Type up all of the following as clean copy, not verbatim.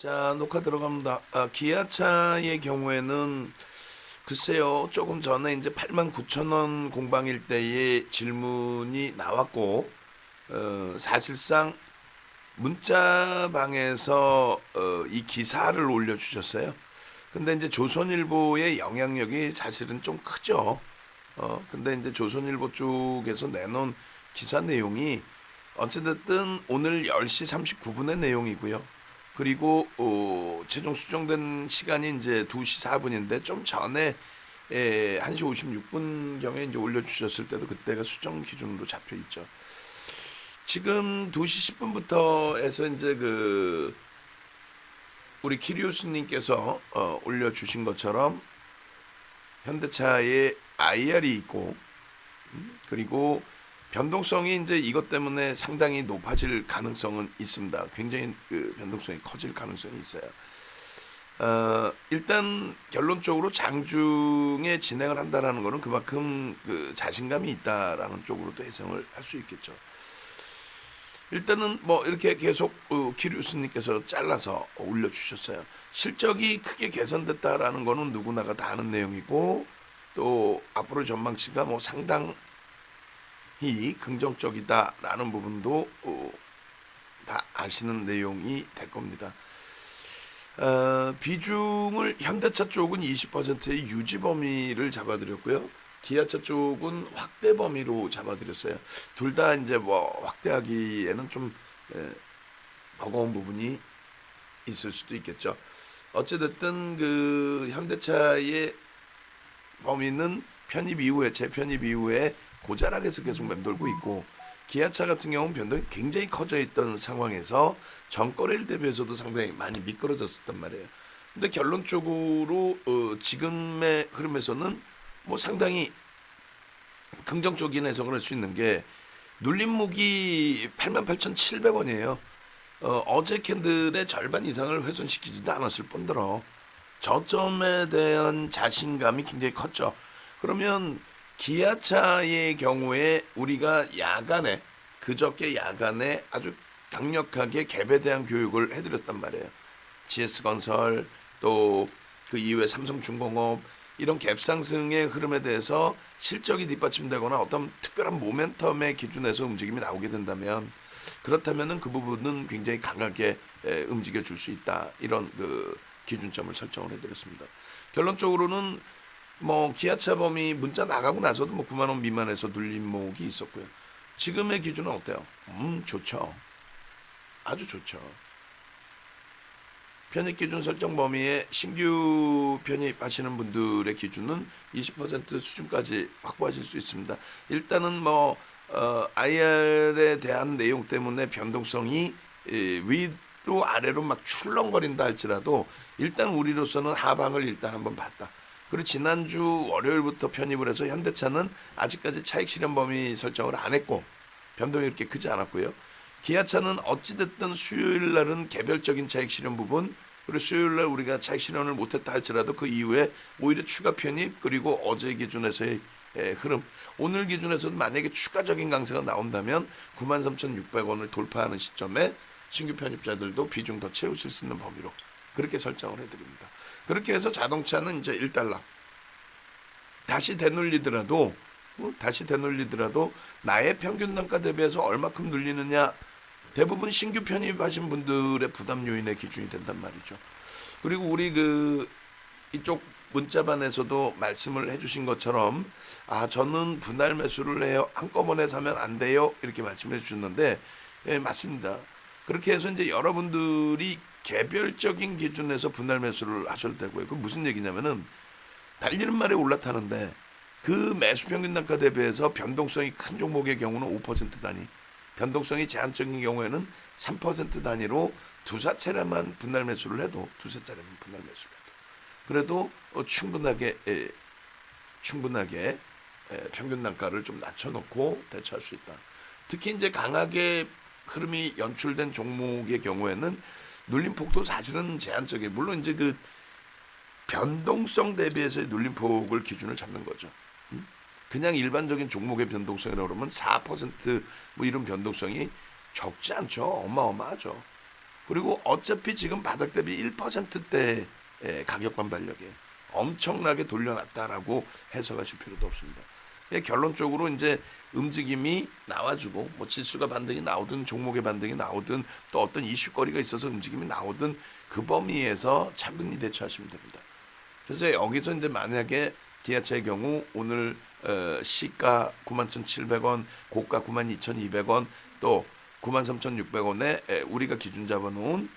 자, 녹화 들어갑니다. 기아차의 경우에는 글쎄요, 조금 전에 이제 89,000원 공방일 때의 질문이 나왔고, 사실상 문자방에서 이 기사를 올려주셨어요. 근데 이제 조선일보의 영향력이 사실은 좀 크죠. 근데 이제 조선일보 쪽에서 내놓은 기사 내용이 어찌됐든 오늘 10시 39분의 내용이고요. 그리고 최종 수정된 시간이 이제 2시 4분인데 좀 전에 1시 56분 경에 이제 올려주셨을 때도 그때가 수정 기준으로 잡혀 있죠. 지금 2시 10분부터 해서 이제 우리 키리우스님께서 올려주신 것처럼 현대차에 IR이 있고 그리고 변동성이 이제 이것 때문에 상당히 높아질 가능성은 있습니다. 굉장히 변동성이 커질 가능성이 있어요. 일단 결론적으로 장중에 진행을 한다라는 것은 그만큼 자신감이 있다라는 쪽으로도 해석을 할 수 있겠죠. 일단은 뭐 이렇게 계속 키리우스님께서 잘라서 올려주셨어요. 실적이 크게 개선됐다라는 거는 누구나가 다 아는 내용이고 또 앞으로 전망치가 뭐 상당히 긍정적이다라는 부분도 다 아시는 내용이 될 겁니다. 비중을 현대차 쪽은 20%의 유지 범위를 잡아드렸고요. 기아차 쪽은 확대 범위로 잡아드렸어요. 둘 다 이제 뭐 확대하기에는 좀 버거운 부분이 있을 수도 있겠죠. 어찌됐든 현대차의 범위는 편입 이후에 재편입 이후에 고자락에서 계속 맴돌고 있고 기아차 같은 경우는 변동이 굉장히 커져 있던 상황에서 전거래일 대비해서도 상당히 많이 미끄러졌었단 말이에요. 근데 결론적으로 지금의 흐름에서는 뭐 상당히 긍정적인 해석을 할 수 있는 게 눌림목이 88,700원이에요. 어제 캔들의 절반 이상을 훼손시키지도 않았을 뿐더러 저점에 대한 자신감이 굉장히 컸죠. 그러면 기아차의 경우에 우리가 그저께 야간에 아주 강력하게 갭에 대한 교육을 해드렸단 말이에요. GS건설 또 그 이후에 삼성중공업 이런 갭 상승의 흐름에 대해서 실적이 뒷받침되거나 어떤 특별한 모멘텀의 기준에서 움직임이 나오게 된다면 그렇다면은 그 부분은 굉장히 강하게 움직여 줄 수 있다. 이런 기준점을 설정을 해드렸습니다. 결론적으로는 뭐 기아차 범위 문자 나가고 나서도 뭐 9만 원 미만에서 눌림목이 있었고요. 지금의 기준은 어때요? 좋죠. 아주 좋죠. 편입 기준 설정 범위에 신규 편입하시는 분들의 기준은 20% 수준까지 확보하실 수 있습니다. 일단은 뭐 IR에 대한 내용 때문에 변동성이 위로 아래로 막 출렁거린다 할지라도 일단 우리로서는 하방을 일단 한번 봤다. 그리고 지난주 월요일부터 편입을 해서 현대차는 아직까지 차익 실현 범위 설정을 안 했고 변동이 그렇게 크지 않았고요. 기아차는 어찌됐든 수요일 날은 개별적인 차익 실현 부분 그리고 수요일 날 우리가 차익 실현을 못했다 할지라도 그 이후에 오히려 추가 편입 그리고 어제 기준에서의 흐름 오늘 기준에서는 만약에 추가적인 강세가 나온다면 93,600원을 돌파하는 시점에 신규 편입자들도 비중 더 채우실 수 있는 범위로 그렇게 설정을 해드립니다. 그렇게 해서 자동차는 이제 1달러 다시 되눌리더라도 나의 평균 단가 대비해서 얼마큼 눌리느냐 대부분 신규 편입하신 분들의 부담 요인의 기준이 된단 말이죠. 그리고 우리 이쪽 문자반에서도 말씀을 해주신 것처럼 저는 분할 매수를 해요. 한꺼번에 사면 안 돼요. 이렇게 말씀해 주셨는데 맞습니다. 그렇게 해서 이제 여러분들이 개별적인 기준에서 분할 매수를 하셔도 되고요. 그 무슨 얘기냐면은 달리는 말에 올라타는데 그 매수 평균 단가 대비해서 변동성이 큰 종목의 경우는 5% 단위, 변동성이 제한적인 경우에는 3% 단위로 두세 차례만 분할 매수를 해도 그래도 충분하게 평균 단가를 좀 낮춰놓고 대처할 수 있다. 특히 이제 강하게 흐름이 연출된 종목의 경우에는 눌림폭도 사실은 제한적이에요. 물론 이제 변동성 대비해서의 눌림폭을 기준을 잡는 거죠. 그냥 일반적인 종목의 변동성이라고 그러면 4%뭐 이런 변동성이 적지 않죠. 어마어마하죠. 그리고 어차피 지금 바닥 대비 1%대 가격 반발력에 엄청나게 돌려놨다라고 해석하실 필요도 없습니다. 결론적으로 이제 움직임이 나와주고 뭐 지수가 반등이 나오든 종목의 반등이 나오든 또 어떤 이슈거리가 있어서 움직임이 나오든 그 범위에서 차분히 대처하시면 됩니다. 그래서 여기서 이제 만약에 기아차의 경우 오늘 시가 91,700원, 고가 92,200원, 또 93,600원에 우리가 기준 잡아놓은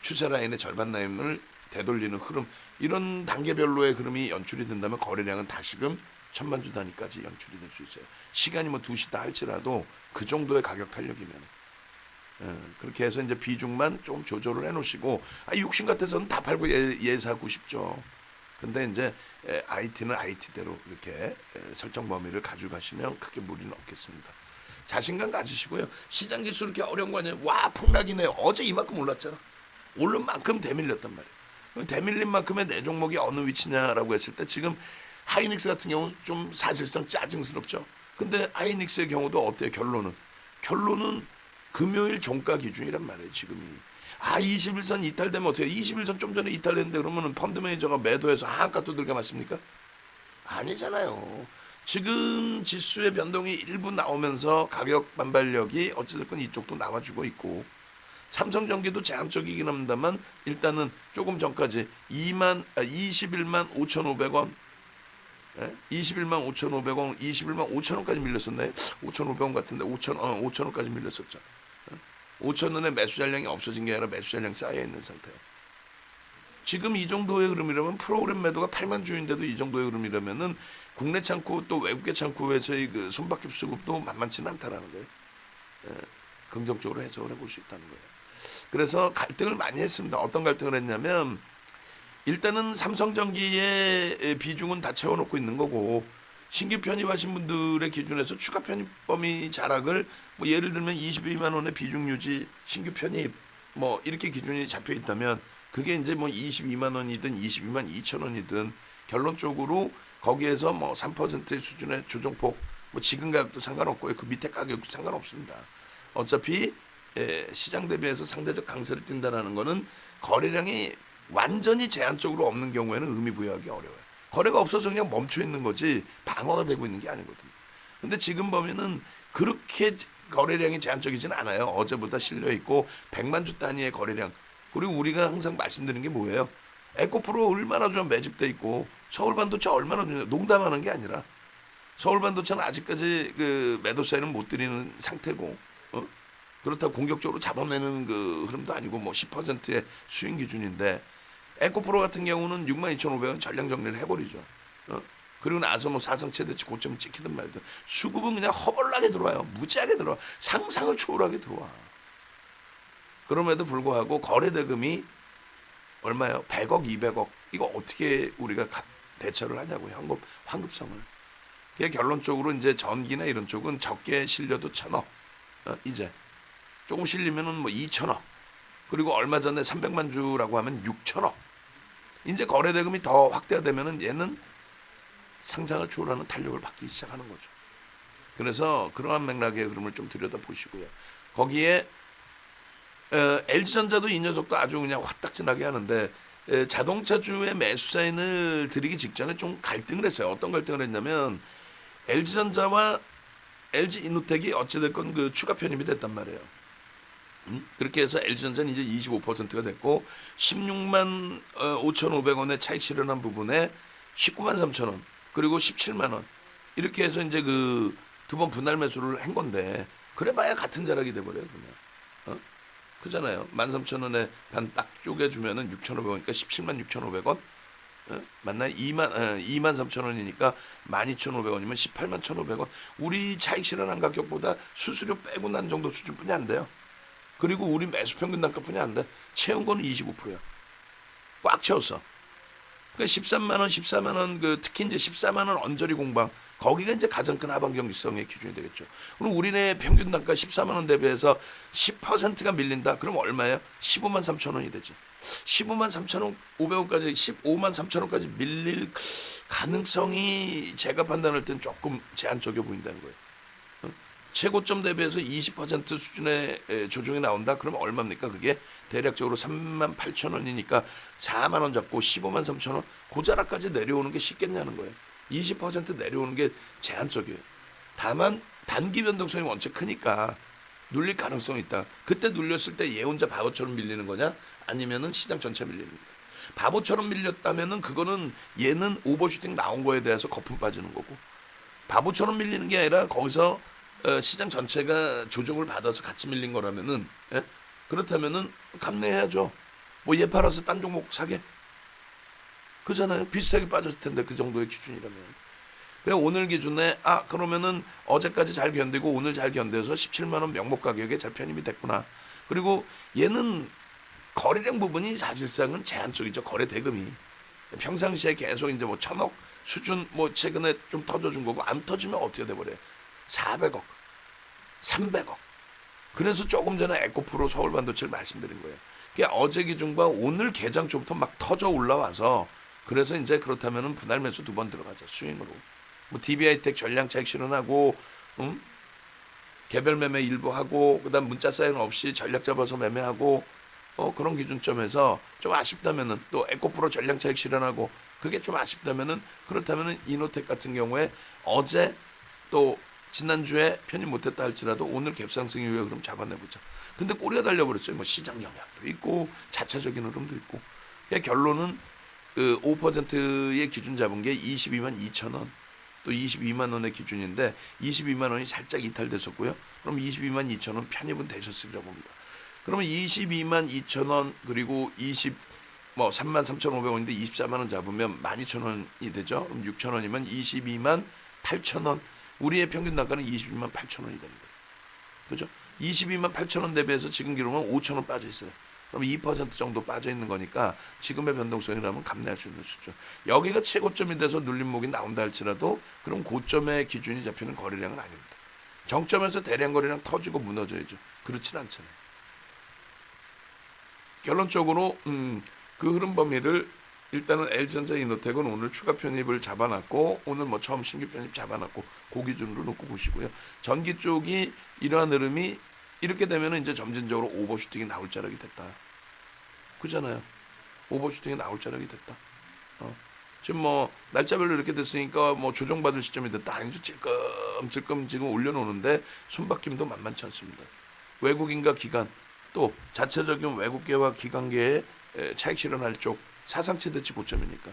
추세 라인의 절반 라인을 되돌리는 흐름, 이런 단계별로의 흐름이 연출이 된다면 거래량은 다시금 1,000만 주 단위까지 연출이 될 수 있어요. 시간이 뭐 2시다 할지라도 그 정도의 가격 탄력이면 그렇게 해서 이제 비중만 좀 조절을 해놓으시고, 욕심 같아서는 다 팔고 얘 사고 싶죠. 근데 이제 IT는 IT대로 이렇게 설정 범위를 가져가시면 크게 무리는 없겠습니다. 자신감 가지시고요. 시장 지수 이렇게 어려운 거 아니에요? 와, 폭락이네. 어제 이만큼 올랐잖아. 오른 만큼 대밀렸단 말이에요. 대밀린 만큼의 내 종목이 어느 위치냐라고 했을 때 지금 하이닉스 같은 경우 좀 사실상 짜증스럽죠. 근데 하이닉스의 경우도 어때요? 결론은 금요일 종가 기준이란 말이에요. 지금이. 21선 이탈되면 어떻게 해요? 21선 좀 전에 이탈됐는데 그러면은 펀드 매니저가 매도해서 한가 두들겨 맞습니까? 아니잖아요. 지금 지수의 변동이 일부 나오면서 가격 반발력이 어찌됐건 이쪽도 나와주고 있고, 삼성전기도 제한적이긴 합니다만 일단은 조금 전까지 21만 5,500원, 21만 5,500원, 21만 5천원까지 밀렸었나요? 5,500원 같은데 5천원까지 밀렸었죠. 5천원의 매수 잔량이 없어진 게 아니라 매수 잔량 쌓여 있는 상태예요. 지금 이 정도의 흐름이라면 프로그램 매도가 8만 주인데도 이 정도의 흐름이라면은 국내 창구 또 외국계 창구에서의 그 손바뀜 수급도 만만치는 않다라는 거예요. 긍정적으로 해석을 해볼 수 있다는 거예요. 그래서 갈등을 많이 했습니다. 어떤 갈등을 했냐면 일단은 삼성전기의 비중은 다 채워놓고 있는 거고, 신규 편입하신 분들의 기준에서 추가 편입 범위 자락을 뭐 예를 들면 22만 원의 비중 유지, 신규 편입 뭐 이렇게 기준이 잡혀 있다면 그게 이제 뭐 22만 원이든 22만 2천 원이든 결론적으로 거기에서 뭐 3%의 수준의 조정폭, 뭐 지금 가격도 상관없고요. 그 밑에 가격도 상관없습니다. 어차피 시장 대비해서 상대적 강세를 띈다는 거는 거래량이 완전히 제한적으로 없는 경우에는 의미 부여하기 어려워요. 거래가 없어서 그냥 멈춰 있는 거지 방어가 되고 있는 게 아니거든요. 근데 지금 보면은 그렇게 거래량이 제한적이지는 않아요. 어제보다 실려 있고 100만 주 단위의 거래량. 그리고 우리가 항상 말씀드리는 게 뭐예요? 에코프로 얼마나 좀 매집돼 있고 서울 반도체 얼마나 좀, 농담하는 게 아니라 서울 반도체는 아직까지 그 매도 사인은 못 드리는 상태고, 그렇다고 공격적으로 잡아내는 그 흐름도 아니고 뭐 10%의 수익 기준인데, 에코프로 같은 경우는 62,500원 전량 정리를 해버리죠. 그리고 나서 뭐 사상 최대치 고점 찍히든 말든 수급은 그냥 허벌나게 들어와요. 무지하게 들어와. 상상을 초월하게 들어와. 그럼에도 불구하고 거래 대금이 얼마예요? 100억, 200억. 이거 어떻게 우리가 대처를 하냐고요. 환급성을. 그게 결론적으로 이제 전기나 이런 쪽은 적게 실려도 1,000억. 이제 조금 실리면은 뭐 2,000억. 그리고 얼마 전에 300만 주라고 하면 6,000억. 이제 거래 대금이 더 확대되면은 얘는 상상을 초월하는 탄력을 받기 시작하는 거죠. 그래서 그러한 맥락의 흐름을 좀 들여다 보시고요. 거기에 LG전자도 이 녀석도 아주 그냥 화딱지나게 하는데, 자동차주의 매수 사인을 드리기 직전에 좀 갈등을 했어요. 어떤 갈등을 했냐면 LG전자와 LG이노텍이 어찌됐건 그 추가 편입이 됐단 말이에요. 그렇게 해서 LG전자는 이제 25%가 됐고 16만 5,500원의 차익 실현한 부분에 19만 3천 원 그리고 17만 원 이렇게 해서 이제 그 두 번 분할 매수를 한 건데, 그래봐야 같은 자락이 돼버려요. 그냥 그잖아요. 13,000원에 반 딱 쪼개주면은 6,500원이니까 17만 6,500원. 맞나요? 2만 3,000원이니까 12,500원이면 18만 1,500원. 우리 차익 실현한 가격보다 수수료 빼고 난 정도 수준뿐이 안 돼요. 그리고 우리 매수 평균 단가뿐이 안 돼. 채운 거는 25%야. 꽉 채웠어. 그러니까 13만 원, 14만 원, 그 특히 이제 14만 원 언저리 공방, 거기가 이제 가장 큰 하방 경직성의 기준이 되겠죠. 그럼 우리네 평균 단가 14만 원 대비해서 10%가 밀린다. 그럼 얼마예요? 15만 3천 원이 되지. 15만 3천 원 500원까지 15만 3천 원까지 밀릴 가능성이 제가 판단할 땐 조금 제한적이어 보인다는 거예요. 최고점 대비해서 20% 수준의 조정이 나온다. 그러면 얼마입니까? 그게 대략적으로 38,000원이니까 4만 원 잡고 15만 3천 원 고자락까지 내려오는 게 쉽겠냐는 거예요. 20% 내려오는 게 제한적이에요. 다만 단기 변동성이 원체 크니까 눌릴 가능성이 있다. 그때 눌렸을 때 얘 혼자 바보처럼 밀리는 거냐? 아니면은 시장 전체 밀리는 거냐? 바보처럼 밀렸다면은 그거는 얘는 오버슈팅 나온 거에 대해서 거품 빠지는 거고, 바보처럼 밀리는 게 아니라 거기서 시장 전체가 조정을 받아서 같이 밀린 거라면은, 예? 그렇다면은 감내해야죠. 뭐 얘 팔아서 딴 종목 사게? 그잖아요. 비슷하게 빠졌을 텐데 그 정도의 기준이라면. 그래 오늘 기준에 그러면은 어제까지 잘 견디고 오늘 잘 견뎌서 17만 원 명목 가격에 잘 편입이 됐구나. 그리고 얘는 거래량 부분이 사실상은 제한적이죠. 거래 대금이 평상시에 계속 이제 뭐 1,000억 수준 뭐 최근에 좀 터져준 거고, 안 터지면 어떻게 돼버려요? 400억, 300억. 그래서 조금 전에 에코프로 서울반도체를 말씀드린 거예요. 그러니까 어제 기준과 오늘 개장 초부터 막 터져 올라와서, 그래서 이제 그렇다면은 분할 매수 2번 들어가자 스윙으로. 뭐 DBI텍 전량 차익 실현하고, 개별 매매 일부 하고, 그다음 문자 사인 없이 전략 잡아서 매매하고, 그런 기준점에서 좀 아쉽다면은 또 에코프로 전량 차익 실현하고, 그게 좀 아쉽다면은 그렇다면은 이노텍 같은 경우에 어제 또 지난주에 편입 못했다 할지라도 오늘 갭상승 이후에 그럼 잡아내보자. 근데 꼬리가 달려버렸어요. 뭐 시장 영향도 있고 자체적인 흐름도 있고. 그러니까 결론은 그 5%의 기준 잡은 게 22만 2천 원, 또 22만 원의 기준인데 22만 원이 살짝 이탈됐었고요. 그럼 22만 2천 원 편입은 되셨으리라고 봅니다. 그러면 22만 2천 원 그리고 3만 3,500원인데 24만 원 잡으면 12,000원이 되죠. 그럼 6천 원이면 22만 8천 원. 우리의 평균 단가는 22만 8천 원이 됩니다. 그죠? 22만 8천 원 대비해서 지금 기록은 5천 원 빠져 있어요. 그럼 2% 정도 빠져 있는 거니까 지금의 변동성이라면 감내할 수 있는 수준. 여기가 최고점이 돼서 눌림목이 나온다 할지라도 그럼 고점의 기준이 잡히는 거래량은 아닙니다. 정점에서 대량 거래량 터지고 무너져야죠. 그렇진 않잖아요. 결론적으로 그 흐름 범위를 일단은 LG전자 이노텍은 오늘 추가 편입을 잡아놨고, 오늘 뭐 처음 신규 편입 잡아놨고, 그 기준으로 놓고 보시고요. 전기 쪽이 이러한 흐름이 이렇게 되면은 이제 점진적으로 오버슈팅이 나올 자락이 됐다. 그잖아요. 오버슈팅이 나올 자락이 됐다. 지금 뭐 날짜별로 이렇게 됐으니까 뭐 조정받을 시점이 됐다. 아니죠. 찔끔찔끔 지금 올려놓는데 손바뀜도 만만치 않습니다. 외국인과 기관, 또 자체적인 외국계와 기관계의 차익 실현할 쪽, 사상 최대치 고점이니까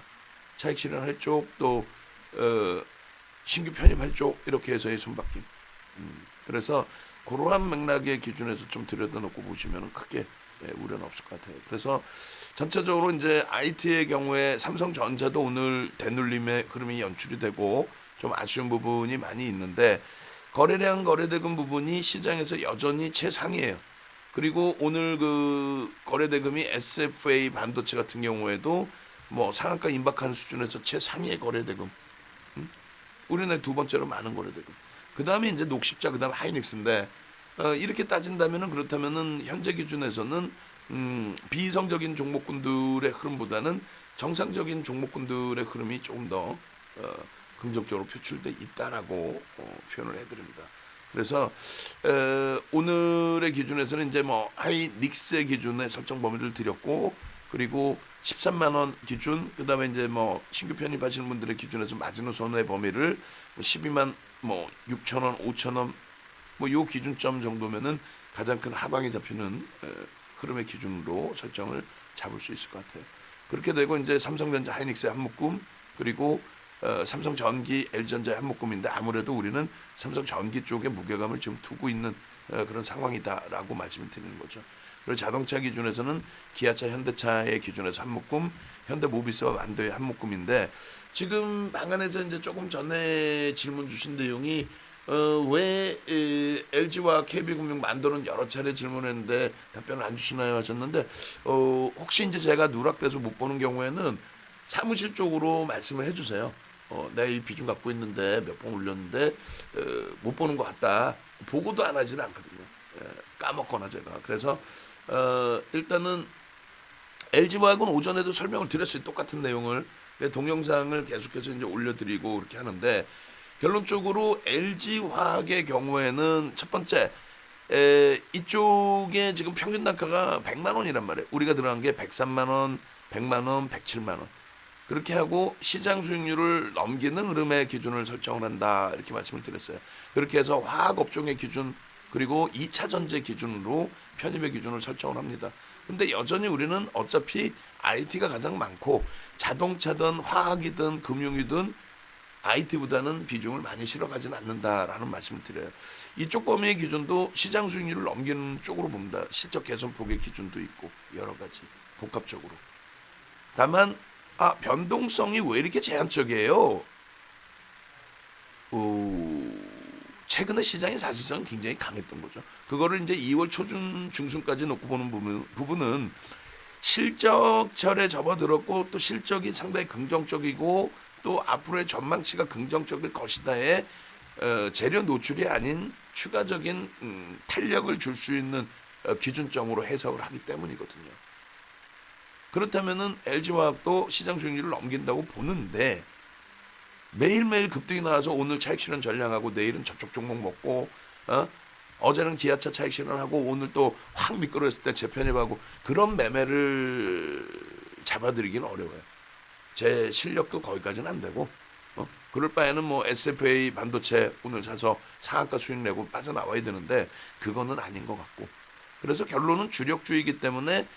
차익 실현할 쪽, 또 신규 편입할 쪽, 이렇게 해서의 손바뀜. 그래서 그러한 맥락의 기준에서 좀 들여다놓고 보시면 크게 우려는 없을 것 같아요. 그래서 전체적으로 이제 IT의 경우에 삼성전자도 오늘 대눌림의 흐름이 연출이 되고 좀 아쉬운 부분이 많이 있는데, 거래량 거래대금 부분이 시장에서 여전히 최상이에요. 그리고 오늘 그 거래대금이 SFA 반도체 같은 경우에도 뭐 상한가 임박한 수준에서 최상위의 거래대금. 우리나라 두 번째로 많은 거래대금. 그 다음에 이제 녹십자, 그 다음 하이닉스인데, 이렇게 따진다면은, 그렇다면은 현재 기준에서는 비이성적인 종목군들의 흐름보다는 정상적인 종목군들의 흐름이 조금 더 긍정적으로 표출돼 있다라고 표현을 해드립니다. 그래서 오늘의 기준에서는 이제 뭐 하이닉스의 기준에 설정 범위를 드렸고, 그리고 13만 원 기준, 그다음에 이제 뭐 신규 편입하시는 분들의 기준에서 마지노선의 범위를 12만 뭐 6천 원, 5천 원, 뭐 요 기준점 정도면은 가장 큰 하방이 잡히는 흐름의 기준으로 설정을 잡을 수 있을 것 같아요. 그렇게 되고 이제 삼성전자, 하이닉스의 한 묶음, 그리고 삼성전기, LG전자의 한 묶음인데, 아무래도 우리는 삼성전기 쪽에 무게감을 지금 두고 있는 그런 상황이다라고 말씀을 드리는 거죠. 그리고 자동차 기준에서는 기아차, 현대차의 기준에서 한 묶음, 현대모비스와 만도의 한 묶음인데, 지금 방안에서 이제 조금 전에 질문 주신 내용이 왜 LG와 KB금융, 만도는 여러 차례 질문했는데 답변을 안 주시나요 하셨는데, 혹시 이제 제가 누락돼서 못 보는 경우에는 사무실 쪽으로 말씀을 해주세요. 내가 이 비중 갖고 있는데 몇 번 올렸는데 못 보는 것 같다. 보고도 안 하지는 않거든요. 까먹거나 제가. 그래서 일단은 LG화학은 오전에도 설명을 드렸어요. 똑같은 내용을. 동영상을 계속해서 이제 올려드리고 그렇게 하는데, 결론적으로 LG화학의 경우에는 첫 번째 이쪽에 지금 평균 단가가 100만 원이란 말이에요. 우리가 들어간 게 103만 원, 100만 원, 107만 원. 그렇게 하고 시장 수익률을 넘기는 흐름의 기준을 설정을 한다. 이렇게 말씀을 드렸어요. 그렇게 해서 화학 업종의 기준 그리고 2차 전지 기준으로 편입의 기준을 설정을 합니다. 근데 여전히 우리는 어차피 IT가 가장 많고 자동차든 화학이든 금융이든 IT보다는 비중을 많이 실어가지는 않는다라는 말씀을 드려요. 이쪽 범위의 기준도 시장 수익률을 넘기는 쪽으로 봅니다. 실적 개선 폭의 기준도 있고 여러 가지 복합적으로. 다만 변동성이 왜 이렇게 제한적이에요? 최근에 시장이 사실상 굉장히 강했던 거죠. 그거를 이제 2월 초중 중순까지 놓고 보는 부분은 실적철에 접어들었고 또 실적이 상당히 긍정적이고 또 앞으로의 전망치가 긍정적일 것이다에 재료 노출이 아닌 추가적인 탄력을 줄 수 있는 기준점으로 해석을 하기 때문이거든요. 그렇다면은 LG화학도 시장 수익률을 넘긴다고 보는데 매일매일 급등이 나와서 오늘 차익 실현 전량하고 내일은 저쪽 종목 먹고 어제는 기아차 차익 실현하고 오늘 또 확 미끄러졌을 때 재편입하고 그런 매매를 잡아들이기는 어려워요. 제 실력도 거기까지는 안 되고 그럴 바에는 뭐 SFA 반도체 오늘 사서 상한가 수익 내고 빠져나와야 되는데 그거는 아닌 것 같고 그래서 결론은 주력주이기 때문에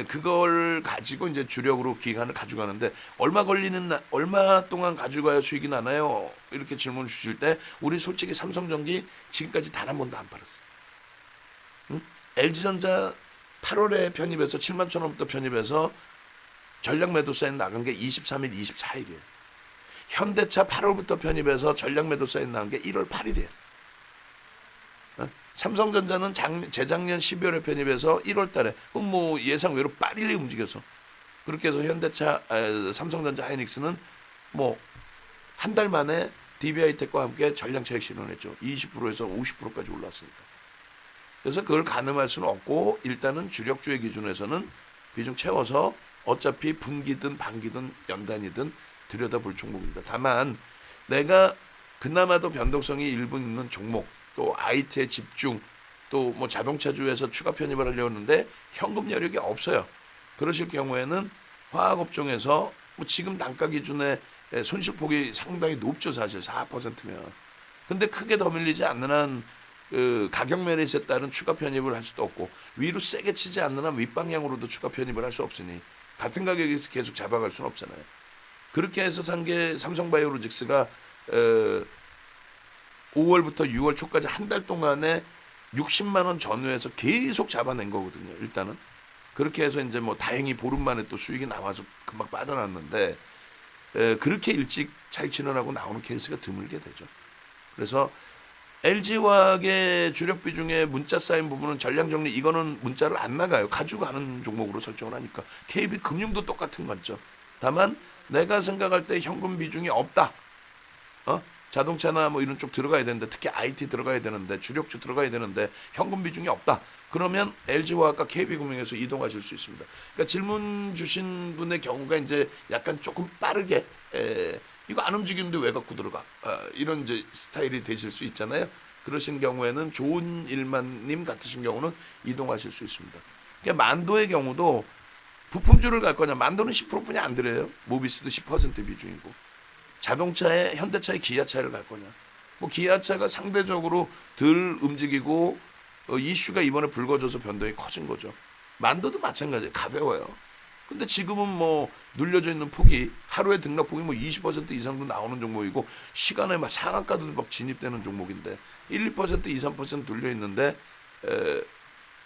그걸 가지고 이제 주력으로 기간을 가져가는데 얼마 동안 가져가야 수익이 나나요? 이렇게 질문 주실 때 우리 솔직히 삼성전기 지금까지 단 한 번도 안 팔았어요. LG전자 8월에 편입해서 7만 천 원부터 편입해서 전략 매도사에 나간 게 23일, 24일이에요. 현대차 8월부터 편입해서 전략 매도사에 나간 게 1월 8일이에요. 삼성전자는 재작년 12월에 편입해서 1월 달에 뭐 예상외로 빨리 움직여서 그렇게 해서 삼성전자 하이닉스는 뭐 한 달 만에 DB하이텍과 함께 전량 차익 실현했죠. 20%에서 50%까지 올랐으니까. 그래서 그걸 가늠할 수는 없고 일단은 주력주의 기준에서는 비중 채워서 어차피 분기든 반기든 연단이든 들여다볼 종목입니다. 다만 내가 그나마도 변동성이 일부 있는 종목 또 IT에 집중 또 뭐 자동차주에서 추가 편입을 하려고 하는데 현금 여력이 없어요. 그러실 경우에는 화학업종에서 뭐 지금 단가 기준에 손실폭이 상당히 높죠. 사실 4%면. 근데 크게 더 밀리지 않는 한 가격 메리트에 따른 추가 편입을 할 수도 없고 위로 세게 치지 않는 한 윗방향으로도 추가 편입을 할 수 없으니 같은 가격에서 계속 잡아갈 수는 없잖아요. 그렇게 해서 산 게 삼성바이오로직스가 5월부터 6월 초까지 한 달 동안에 60만 원 전후에서 계속 잡아낸 거거든요. 일단은 그렇게 해서 이제 뭐 다행히 보름 만에 또 수익이 나와서 금방 빠져났는데 그렇게 일찍 차익 실현하고 나오는 케이스가 드물게 되죠. 그래서 LG화학의 주력 비중에 문자 쌓인 부분은 전량정리 이거는 문자를 안 나가요. 가지고 가는 종목으로 설정을 하니까 KB금융도 똑같은 거죠. 다만 내가 생각할 때 현금 비중이 없다. 자동차나 뭐 이런 쪽 들어가야 되는데 특히 IT 들어가야 되는데 주력주 들어가야 되는데 현금 비중이 없다. 그러면 LG화학과 KB금융에서 이동하실 수 있습니다. 그러니까 질문 주신 분의 경우가 이제 약간 조금 빠르게 이거 안 움직이는데 왜 갖고 들어가? 이런 이제 스타일이 되실 수 있잖아요. 그러신 경우에는 좋은 일만님 같으신 경우는 이동하실 수 있습니다. 그러니까 만도의 경우도 부품주를 갈 거냐? 만도는 10%뿐이 안 들어요. 모비스도 10% 비중이고. 자동차에 현대차에 기아차를 갈 거냐? 뭐 기아차가 상대적으로 덜 움직이고 이슈가 이번에 불거져서 변동이 커진 거죠. 만도도 마찬가지예요. 가벼워요. 근데 지금은 뭐 눌려져 있는 폭이 하루에 등락폭이 뭐 20% 이상도 나오는 종목이고 시간에 막 상한가도 막 진입되는 종목인데 1, 2% 2, 3% 눌려 있는데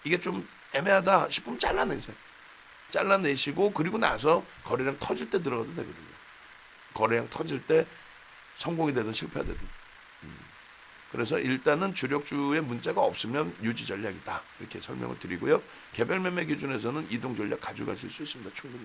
이게 좀 애매하다 싶으면 잘라내시고 그리고 나서 거래량 터질 때 들어가도 되거든요. 거래량 터질 때 성공이 되든 실패되든. 그래서 일단은 주력주의 문제가 없으면 유지 전략이다. 이렇게 설명을 드리고요. 개별 매매 기준에서는 이동 전략 가져가실 수 있습니다. 충분히.